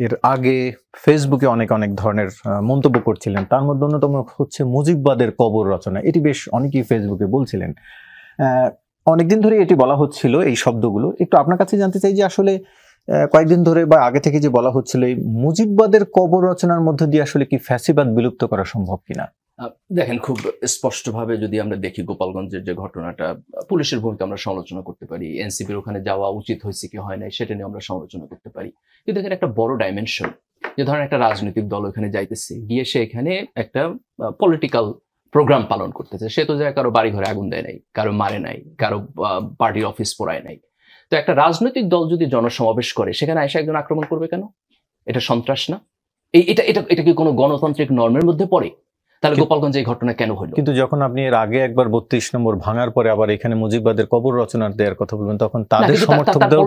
এর আগে ফেসবুকে অনেক অনেক ধরনের মন্তব্য করছিলেন, তার মধ্যে অন্যতম হচ্ছে মুজিববাদের কবর রচনা। এটি বেশ অনেকেই ফেসবুকে বলছিলেন, অনেকদিন ধরে এটি বলা হচ্ছিল, এই শব্দগুলো। একটু আপনার কাছে জানতে চাই যে আসলে কয়েকদিন ধরে বা আগে থেকে যে বলা হচ্ছিল, এই মুজিববাদের কবর রচনার মধ্যে দিয়ে আসলে কি ফ্যাসিবাদ বিলুপ্ত করা সম্ভব কিনা? দেখেন, খুব স্পষ্টভাবে যদি আমরা দেখি গোপালগঞ্জের যে ঘটনাটা, পুলিশের ভূমিকা আমরা সমালোচনা করতে পারি, এনসিপির ওখানে যাওয়া উচিত হয়েছে কি হয় নাই সেটা নিয়ে আমরা সমালোচনা করতে পারি। কিন্তু এখানে একটা বড় ডাইমেনশন, যে ধরেন একটা রাজনৈতিক দল ওখানে যাইতেছে, গিয়ে সে এখানে একটা পলিটিক্যাল প্রোগ্রাম পালন করতেছে। সে তো যায় কারো বাড়ি ঘরে আগুন দেয় নাই, কারো মারে নাই, কারো পার্টির অফিস পোড়ায় নাই। তো একটা রাজনৈতিক দল যদি জনসমাবেশ করে, সেখানে এসে একজন আক্রমণ করবে কেন? এটা সন্ত্রাস না? এটা এটা এটা কি কোনো গণতান্ত্রিক নর্মের মধ্যে পড়ে? তাহলে গোপালগঞ্জে এই ঘটনা কেন হলো? কিন্তু যখন আপনি এর আগে একবার 32 নম্বর ভাঙার পরে আবার এখানে মুজিববাদের কবর রচনার দেওয়ার কথা বলবেন, তখন তাদের সমর্থকদের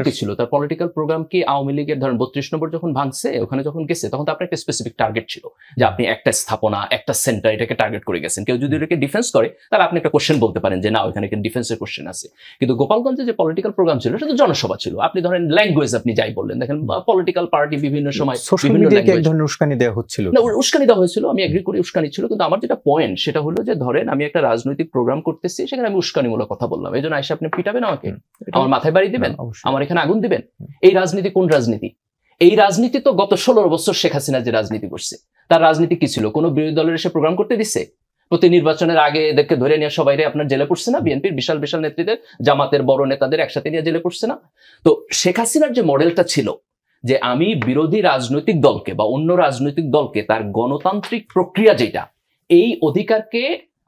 কি ছিল? তার পলিটিক্যাল প্রোগ্রাম কি আওয়ামী লীগের ধরেন 32 নম্বর যখন ভাঙছে, ওখানে যখন গেছে, তখন তো আপনার একটা স্পেসিফিক টার্গেট ছিল যে আপনি একটা স্থাপনা, একটা সেন্টার, এটাকে টার্গেট করে গেছেন। কেউ যদি এটাকে ডিফেন্স করে, তাহলে আপনি একটা কোশ্চেন বলতে পারেন যে না, ওখানে ডিফেন্সের কোশ্চেন আছে। কিন্তু গোপালগঞ্জে যে পলিটিক্যাল প্রোগ্রাম ছিল, সেটা তো জনসভা ছিল। আপনি ধরেন ল্যাঙ্গুয়েজ, আপনি যাই বললেন, দেখেন পলিটিক্যাল পার্টি বিভিন্ন সময় বিভিন্ন ধরনের উস্কানি দেওয়া হচ্ছিল। না, উস্কানি দেওয়া হয়েছিল, আমি এগ্রি করি, উস্কানি ছিল। কিন্তু আমার যেটা পয়েন্ট, সেটা হলো যে ধরেন আমি একটা রাজনৈতিক প্রোগ্রাম করতেছি, সেখানে আমি উস্কানিমূলক কথা বললাম, এই জন্য আইসা আপনি পিটাবেন আমাকে, আমার মাথায় বাড়ি দিবেন, আমার এখানে আগুন দিবেন। এই রাজনীতি কোন রাজনীতি? এই রাজনীতি তো গত 16 বছর শেখ হাসিনা যে রাজনীতি করছে, তার রাজনীতি কি ছিল? কোন বিরোধী দলের এসে প্রোগ্রাম করতে দিচ্ছে? প্রতি নির্বাচনের আগে এদেরকে ধরে নিয়ে সবাই আপনার জেলে পড়ছে না? বিএনপির বিশাল বিশাল নেতৃত্বের, জামাতের বড় নেতাদের একসাথে নিয়ে জেলে পড়ছে না? তো শেখ হাসিনার যে মডেলটা ছিল, যে আমি বিরোধী রাজনৈতিক দলকে বা অন্য রাজনৈতিক দলকে তার গণতান্ত্রিক প্রক্রিয়া যেটা, এই অধিকারকে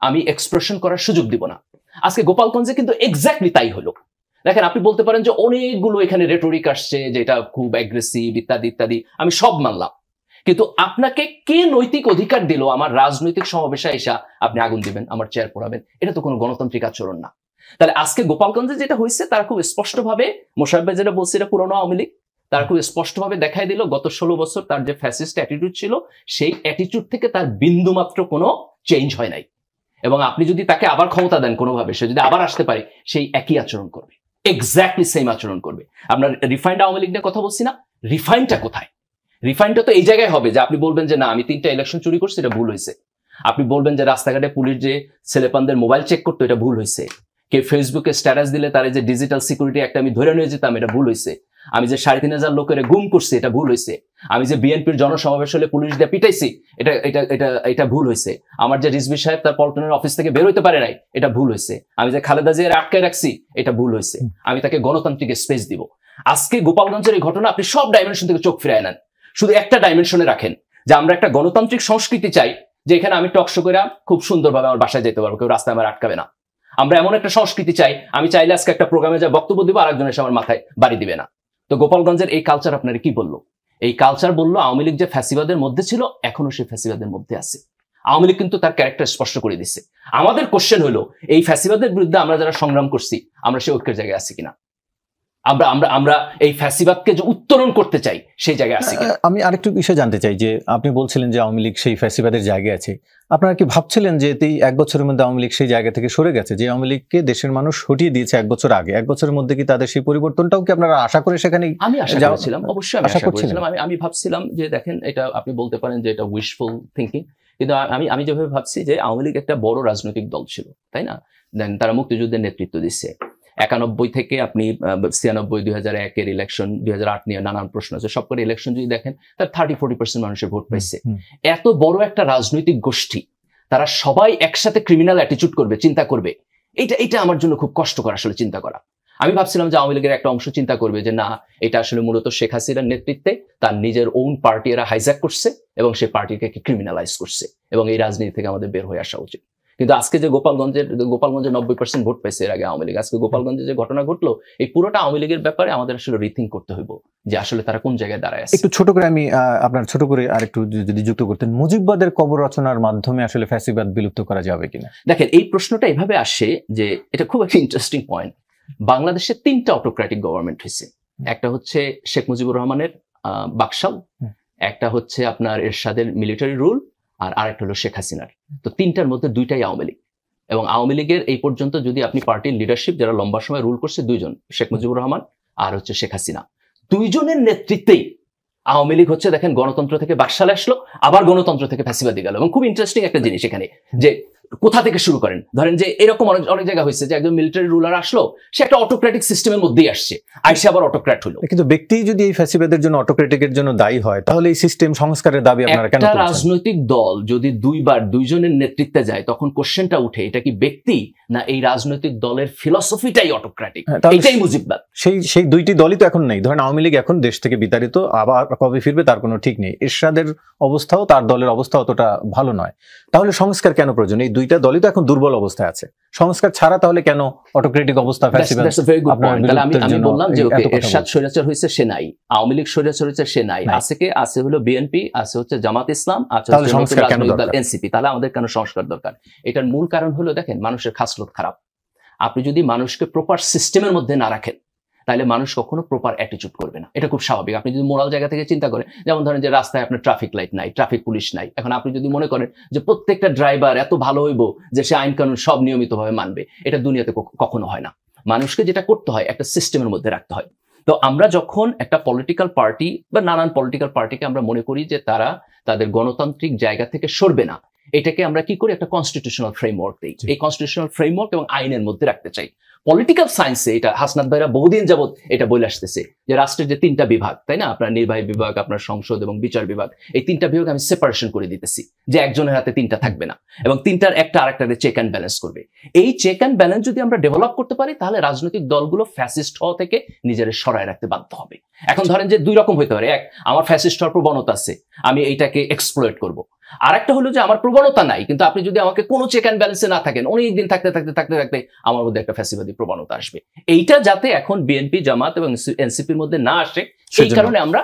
আমি এক্সপ্রেশন করার সুযোগ দিব না। আজকে গোপালগঞ্জে কিন্তু এক্স্যাক্টলি তাই হলো। দেখেন, আপনি বলতে পারেন যে অনেকগুলো এখানে রেটরিক আসছে, যেটা খুব অ্যাগ্রেসিভ ইত্যাদি ইত্যাদি, আমি সব মানলাম। কিন্তু আপনাকে কে নৈতিক অধিকার দিল আমার রাজনৈতিক সমাবেশে এসা আপনি আগুন দিবেন, আমার চেয়ার পোড়াবেন? এটা তো কোনো গণতান্ত্রিক আচরণ না। তাহলে আজকে গোপালগঞ্জে যেটা হয়েছে, তারা খুব স্পষ্টভাবে, মোশাররফ ভাই যেটা বলছে, এটা পুরোনো আওয়ামী লীগ, তারা খুব স্পষ্টভাবে দেখাই দিল গত 16 বছর তার যে ফ্যাসিস্ট অ্যাটিটিউড ছিল, সেই অ্যাটিটিউড থেকে তার বিন্দুমাত্র কোনো চেঞ্জ হয় নাই। এবং আপনি যদি তাকে আবার ক্ষমতা দেন কোনোভাবে, সে যদি আবার আসতে পারে, সেই একই আচরণ করবে, এক্স্যাক্টলি সেম আচরণ করবে। আপনার রিফাইন্ড আওয়ামী লীগ নিয়ে কথা বলছি না, রিফাইনটা কোথায়? রিফাইনটা তো এই জায়গায় হবে যে আপনি বলবেন যে না, আমি 3টা ইলেকশন চুরি করছি, এটা ভুল হয়েছে। আপনি বলবেন যে রাস্তাঘাটে পুলিশ যে ছেলেপানদের মোবাইল চেক করতো, এটা ভুল হয়েছে। কে ফেসবুকে স্ট্যাটাস দিলে তার যে ডিজিটাল সিকিউরিটি একটা আমি ধরে নিয়ে যেতাম, এটা ভুল হয়েছে। আমি যে 3,500 লোকের গুম করছি, এটা ভুল হয়েছে। আমি যে বিএনপির জনসমাবেশ হলে পুলিশ দিয়ে পিটাইছি, এটা এটা এটা এটা ভুল হয়েছে। আমার যে রিজভী সাহেব তার পল্টনের অফিস থেকে বের হইতে পারে নাই, এটা ভুল হয়েছে। আমি যে খালেদা জিয়ার আটকায় রাখছি, এটা ভুল হয়েছে। আমি তাকে গণতান্ত্রিক স্পেস দিব। আজকে গোপালগঞ্জের এই ঘটনা আপনি সব ডাইমেনশন থেকে চোখ ফিরায় নেন, শুধু একটা ডাইমেনশনে রাখেন, যে আমরা একটা গণতান্ত্রিক সংস্কৃতি চাই, যে এখানে আমি টকশো করে খুব সুন্দরভাবে আমার বাসায় যেতে পারবো, কেউ রাস্তায় আমার আটকাবে না। আমরা এমন একটা সংস্কৃতি চাই, আমি চাইলে আজকে একটা প্রোগ্রামে যা বক্তব্য দিব, আরেকজন এসে আমার মাথায় বাড়ি দিবে না। তো গোপালগঞ্জের এই কালচার আপনারা কি বললো? এই কালচার বললো আওয়ামী লীগ যে ফ্যাসিবাদের মধ্যে ছিল, এখনো সে ফ্যাসিবাদের মধ্যে আছে। আওয়ামী লীগ কিন্তু তার ক্যারেক্টার স্পষ্ট করে দিচ্ছে। আমাদের কোশ্চেন হলো, এই ফ্যাসিবাদের বিরুদ্ধে আমরা যারা সংগ্রাম করছি, আমরা সে ঐক্যের জায়গায় আছি কিনা? আমরা আমরা আমরা এই ফ্যাসিবাদকে যে উত্তরণ করতে চাই, সেই জায়গায় আছি কিনা? আমি আরেকটু বিষয় জানতে চাই, যে আপনি বলছিলেন যে আওয়ামী লীগ সেই ফ্যাসিবাদের জায়গায় আছে, আপনারা কি ভাবছিলেন যে এই 1 বছরের মধ্যে আওয়ামী লীগ সেই জায়গা থেকে সরে গেছে? যে আওয়ামী লীগকে দেশের মানুষ হটিয়ে দিয়েছে 1 বছর আগে, 1 বছরের মধ্যে কি তাদের সেই পরিবর্তনটাও কি আপনারা আশা করে সেখানে? আমি আশা করেছিলাম, অবশ্যই আমি আশা করছিলাম। আমি ভাবছিলাম যে দেখেন, এটা আপনি বলতে পারেন যে এটা উইশফুল থিঙ্কিং, কিন্তু আমি যেভাবে ভাবছি যে আওয়ামী লীগ একটা বড় রাজনৈতিক দল ছিল, তাই না? দেন তারা মুক্তিযুদ্ধের নেতৃত্ব দিচ্ছে 91 থেকে আপনি 96, 2001 ইলেকশন, 2008 নিয়ে নানান প্রশ্ন আছে, সবকটা ইলেকশন যদি দেখেন, তার 30-40% মানুষের ভোট পাইছে। এত বড় একটা রাজনৈতিক গোষ্ঠী, তারা সবাই একসাথে ক্রিমিনাল অ্যাটিটিউড করবে, চিন্তা করবে, এটা আমার জন্য খুব কষ্টকর আসলে চিন্তা করা। আমি ভাবছিলাম যে আওয়ামী লীগের একটা অংশ চিন্তা করবে যে না, এটা আসলে মূলত শেখ হাসিনার নেতৃত্বে তার নিজের ওন পার্টি এরা হাইজ্যাক করছে এবং সেই পার্টিকে ক্রিমিনালাইজ করছে, এবং এই রাজনীতি থেকে আমাদের বের হয়ে আসা উচিত। কিন্তু আজকে যে গোপালগঞ্জে 90% ভোট পাইছে এর আগে আওয়ামী লীগ, আজকে গোপালগঞ্জে যে ঘটনা ঘটলো, এই পুরোটা আওয়ামী লীগের ব্যাপারে আমাদের আসলে রিথিঙ্ক করতে হইব যে আসলে তারা কোন জায়গায় দাঁড়ায় আছে। একটু ছোট করে আমি আপনার ছোট করে আরেকটু যদি যুক্ত করতেন, মুজিববাদের কবর রচনার মাধ্যমে আসলে ফ্যাসিবাদ বিলুপ্ত করা যাবে কিনা? দেখেন, এই প্রশ্নটা এভাবে আসে যে এটা খুব একটা ইন্টারেস্টিং পয়েন্ট। বাংলাদেশে 3টা অটোক্রেটিক গভর্নমেন্ট হয়েছে। একটা হচ্ছে শেখ মুজিবুর রহমানের বাকশাল, একটা হচ্ছে আপনার এরশাদের মিলিটারি রুল, আর আরেকটা হলো শেখ হাসিনার। তো 3টার মধ্যে 2টাই আওয়ামী লীগ। এবং আওয়ামী লীগের এই পর্যন্ত যদি আপনি পার্টির লিডারশিপ যারা লম্বা সময় রুল করছে, 2 জন, শেখ মুজিবুর রহমান আর হচ্ছে শেখ হাসিনা। 2 জনের নেতৃত্বেই আওয়ামী লীগ হচ্ছে দেখেন গণতন্ত্র থেকে বাকশালে আসলো, আবার গণতন্ত্র থেকে ফ্যাসিবাদী গেল। এবং খুব ইন্টারেস্টিং একটা জিনিস এখানে, যে কোথা থেকে শুরু করেন, ধরেন যে এরকম অনেক অনেক জায়গা হয়েছে যে একজন মিলিটারি রুলার আসলো, সে একটা অটোক্রেটিক সিস্টেমের মধ্যেই আসছে, আইসে আবার অটোক্র্যাট হলো। কিন্তু ব্যক্তি যদি এই ফ্যাসিবাদের জন্য অটোক্রেটিকের জন্য দায়ী হয়, তাহলে এই সিস্টেম সংস্কারের দাবি আপনারা কেন একটা করছেন? রাজনৈতিক দল যদি দুইবার দুইজনের নেতৃত্বে যায়, তখন কোশ্চেনটা উঠে, এটা কি ব্যক্তি না এই রাজনৈতিক দলের ফিলসফিটাই অটোক্রেটিক, এটাই মুজিববাদ। সেই দুইটি দলই তো এখন নেই। ধরেন আওয়ামী লীগ এখন দেশ থেকে বিতাড়িত, আবার কবে ফিরবে তার কোনো ঠিক নেই। এরশাদের অবস্থাও, তার দলের অবস্থা অতটা ভালো নয়। তাহলে সংস্কার কেন প্রয়োজন? এই দুইটা দলই তো এখন দুর্বল অবস্থায় আছে। সংস্কার ছাড়া তাহলে কেন অটোক্রেটিক অবস্থা, ফ্যাসিবাদ? আমি বললাম যে এরশাদ স্বৈরাচার হয়েছে, সে নাই। আওয়ামী লীগ স্বৈরাচার হয়েছে, সে নাই। আছে কে? আছে হলো বিএনপি, আছে হচ্ছে জামাত ইসলাম, আছে এনসিপি। তাহলে আমাদের কেন সংস্কার দরকার? এটার মূল কারণ হলো, দেখেন মানুষের খাসলত খারাপ। আপনি যদি মানুষকে প্রপার সিস্টেমের মধ্যে না রাখেন, তাহলে মানুষ কখনো প্রপার অ্যাটিটিউড করবে না। এটা খুব স্বাভাবিক। আপনি যদি মোরাল জায়গা থেকে চিন্তা করেন, যেমন ধরেন যে রাস্তায় আপনার ট্রাফিক লাইট নাই, ট্রাফিক পুলিশ নাই। এখন আপনি যদি মনে করেন যে প্রত্যেকটা ড্রাইভার এত ভালো হইব যে সে আইন কানুন সব নিয়মিতভাবে মানবে, এটা দুনিয়াতে কখনো হয় না। মানুষকে যেটা করতে হয়, একটা সিস্টেমের মধ্যে রাখতে হয়। তো আমরা যখন একটা পলিটিক্যাল পার্টি বা নানান পলিটিক্যাল পার্টিকে আমরা মনে করি যে তারা তাদের গণতান্ত্রিক জায়গা থেকে সরবে না, এটাকে আমরা কি করি? একটা কনস্টিটিউশনাল ফ্রেমওয়ার্ক দিই। এই কনস্টিটিউশনাল ফ্রেমওয়ার্ক এবং আইনের মধ্যে রাখতে চাই। পলিটিক্যাল সায়েন্সে এটা হাসনাত ভাইরা বহুদিন যাবত এটা বলে আসতেছে যে রাষ্ট্রের যে তিনটা বিভাগ, তাই না, আপনার নির্বাহী বিভাগ, আপনার সংসদ এবং বিচার বিভাগ, এই তিনটা বিভাগ আমি সেপারেশন করে দিতেছি, যে একজনের হাতে তিনটা থাকবে না, এবং তিনটার একটা আরেকটাতে চেক অ্যান্ড ব্যালেন্স করবে। এই চেক অ্যান্ড ব্যালেন্স যদি আমরা ডেভেলপ করতে পারি, তাহলে রাজনৈতিক দলগুলো ফ্যাসিস্ট হওয়া থেকে নিজের সরায় রাখতে বাধ্য হবে। এখন ধরেন যে দুই রকম হইতে পারে, এক, আমার ফ্যাসিস্ট হওয়ার প্রবণতা আছে, আমি এইটাকে এক্সপ্লয়েট করব। আর একটা হলো যে আমার প্রবণতা নাই, কিন্তু আপনি যদি আমাকে কোনো চেক অ্যান্ড ব্যালেন্সে না থাকেন, অনেকদিন থাকতে থাকতে থাকতে থাকতে আমার মধ্যে একটা ফ্যাসিবাদী প্রবণতা আসবে। এইটা যাতে এখন বিএনপি, জামাত এবং এনসিপির মধ্যে না আসে, সেই কারণে আমরা